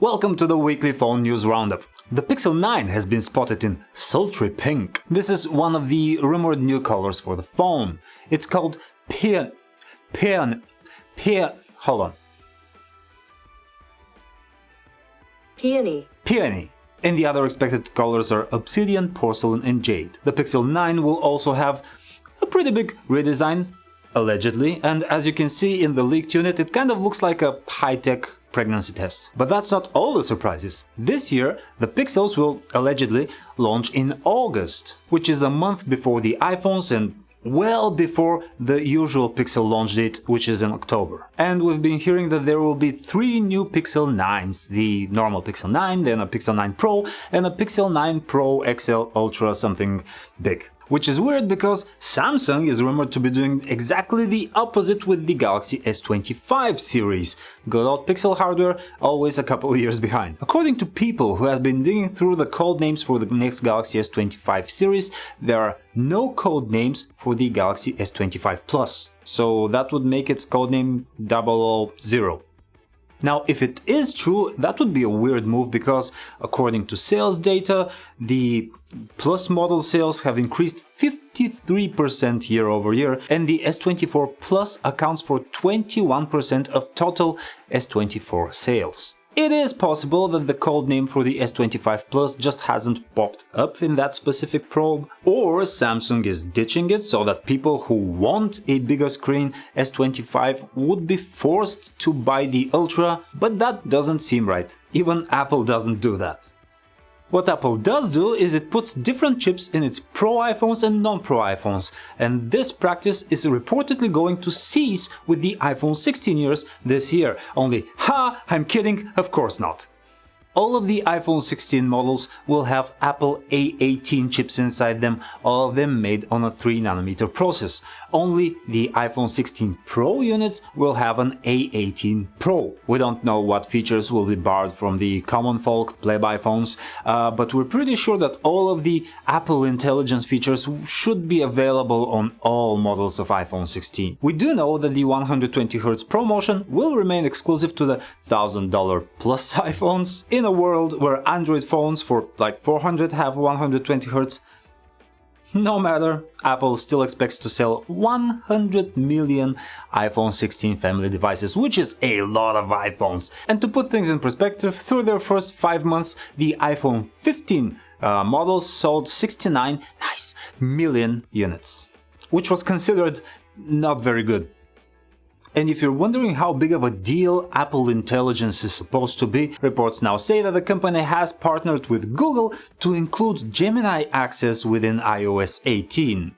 Welcome to the weekly phone news roundup. The Pixel 9 has been spotted in sultry pink. This is one of the rumored new colors for the phone. It's called Hold on. Peony. And the other expected colors are obsidian, porcelain and jade. The Pixel 9 will also have a pretty big redesign, allegedly, and as you can see in the leaked unit, it kind of looks like a high-tech pregnancy test. But that's not all the surprises. This year, the Pixels will allegedly launch in August, which is a month before the iPhones and well before the usual Pixel launch date, which is in October. And we've been hearing that there will be 3 new Pixel 9s, the normal Pixel 9, then a Pixel 9 Pro, and a Pixel 9 Pro XL Ultra something big. Which is weird because Samsung is rumored to be doing exactly the opposite with the Galaxy S25 series. Good old Pixel hardware, always a couple of years behind. According to people who have been digging through the code names for the next Galaxy S25 series, there are no code names for the Galaxy S25 Plus. So that would make its codename 000. Now, if it is true, that would be a weird move because, according to sales data, the Plus model sales have increased 53% year over year, and the S24 Plus accounts for 21% of total S24 sales. It is possible that the codename for the S25 Plus just hasn't popped up in that specific probe, or Samsung is ditching it so that people who want a bigger screen S25 would be forced to buy the Ultra, but that doesn't seem right. Even Apple doesn't do that. What Apple does do is it puts different chips in its Pro iPhones and non-Pro iPhones, and this practice is reportedly going to cease with the iPhone 16 this year. Only, I'm kidding, of course not. All of the iPhone 16 models will have Apple A18 chips inside them, all of them made on a 3nm process. Only the iPhone 16 Pro units will have an A18 Pro. We don't know what features will be barred from the common folk play-by phones, but we're pretty sure that all of the Apple Intelligence features should be available on all models of iPhone 16. We do know that the 120Hz ProMotion will remain exclusive to the $1,000 plus iPhones. In a world where Android phones for like $400 have 120Hz, no matter, Apple still expects to sell 100 million iPhone 16 family devices, which is a lot of iPhones. And to put things in perspective, through their first 5 months, the iPhone 15 models sold 69 million units, which was considered not very good. And if you're wondering how big of a deal Apple Intelligence is supposed to be, reports now say that the company has partnered with Google to include Gemini access within iOS 18.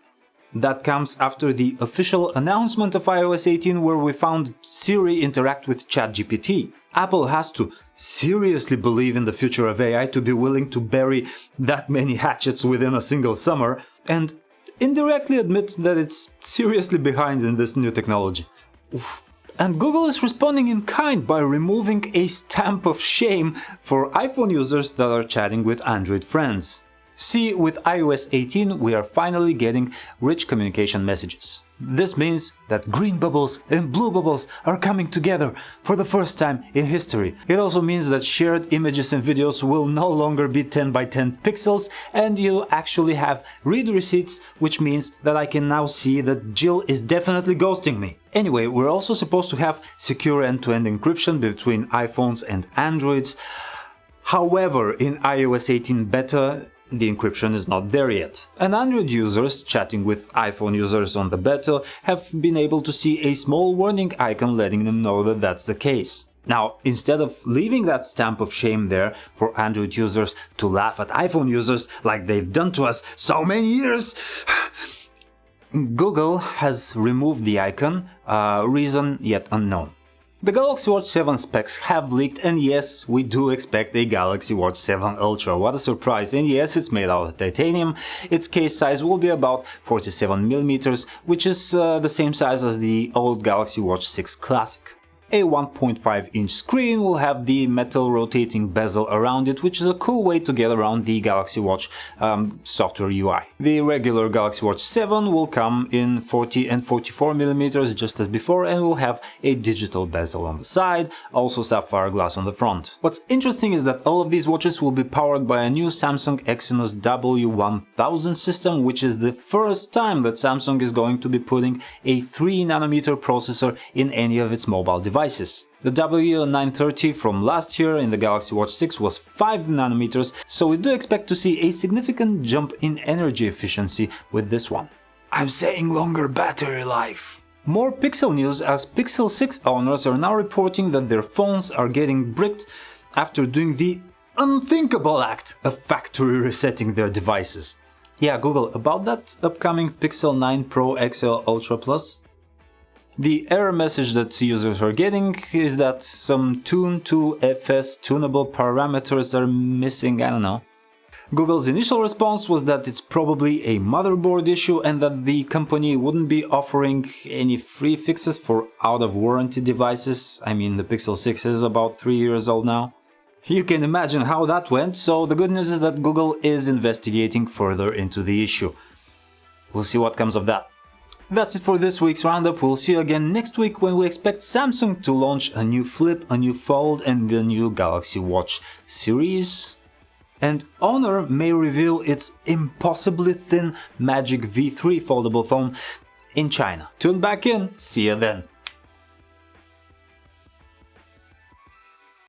That comes after the official announcement of iOS 18 where we found Siri interact with ChatGPT. Apple has to seriously believe in the future of AI to be willing to bury that many hatchets within a single summer and indirectly admit that it's seriously behind in this new technology. Oof. And Google is responding in kind by removing a stamp of shame for iPhone users that are chatting with Android friends. See, with iOS 18 we are finally getting rich communication messages. This means that green bubbles and blue bubbles are coming together for the first time in history. It also means that shared images and videos will no longer be 10 by 10 pixels and you actually have read receipts, which means that I can now see that Jill is definitely ghosting me. Anyway, we're also supposed to have secure end-to-end encryption between iPhones and Androids. However, in iOS 18 beta, the encryption is not there yet. And Android users chatting with iPhone users on the beta have been able to see a small warning icon letting them know that that's the case. Now, instead of leaving that stamp of shame there for Android users to laugh at iPhone users like they've done to us so many years, Google has removed the icon, reason yet unknown. The Galaxy Watch 7 specs have leaked, and yes, we do expect a Galaxy Watch 7 Ultra. What a surprise! And yes, it's made out of titanium. Its case size will be about 47mm, which is the same size as the old Galaxy Watch 6 Classic. a 1.5-inch screen will have the metal rotating bezel around it, which is a cool way to get around the Galaxy Watch software UI. The regular Galaxy Watch 7 will come in 40 and 44mm just as before and will have a digital bezel on the side, also sapphire glass on the front. What's interesting is that all of these watches will be powered by a new Samsung Exynos W1000 system, which is the first time that Samsung is going to be putting a 3nm processor in any of its mobile devices. The W930 from last year in the Galaxy Watch 6 was 5nm, so we do expect to see a significant jump in energy efficiency with this one. I'm saying longer battery life. More Pixel news, as Pixel 6 owners are now reporting that their phones are getting bricked after doing the unthinkable act of factory resetting their devices. Yeah, Google, about that upcoming Pixel 9 Pro XL Ultra Plus? The error message that users are getting is that some Tune to FS tunable parameters are missing, I don't know. Google's initial response was that it's probably a motherboard issue and that the company wouldn't be offering any free fixes for out-of-warranty devices. I mean, the Pixel 6 is about 3 years old now. You can imagine how that went, so the good news is that Google is investigating further into the issue. We'll see what comes of that. That's it for this week's roundup. We'll see you again next week when we expect Samsung to launch a new Flip, a new Fold and the new Galaxy Watch series. And Honor may reveal its impossibly thin Magic V3 foldable phone in China. Tune back in, see you then.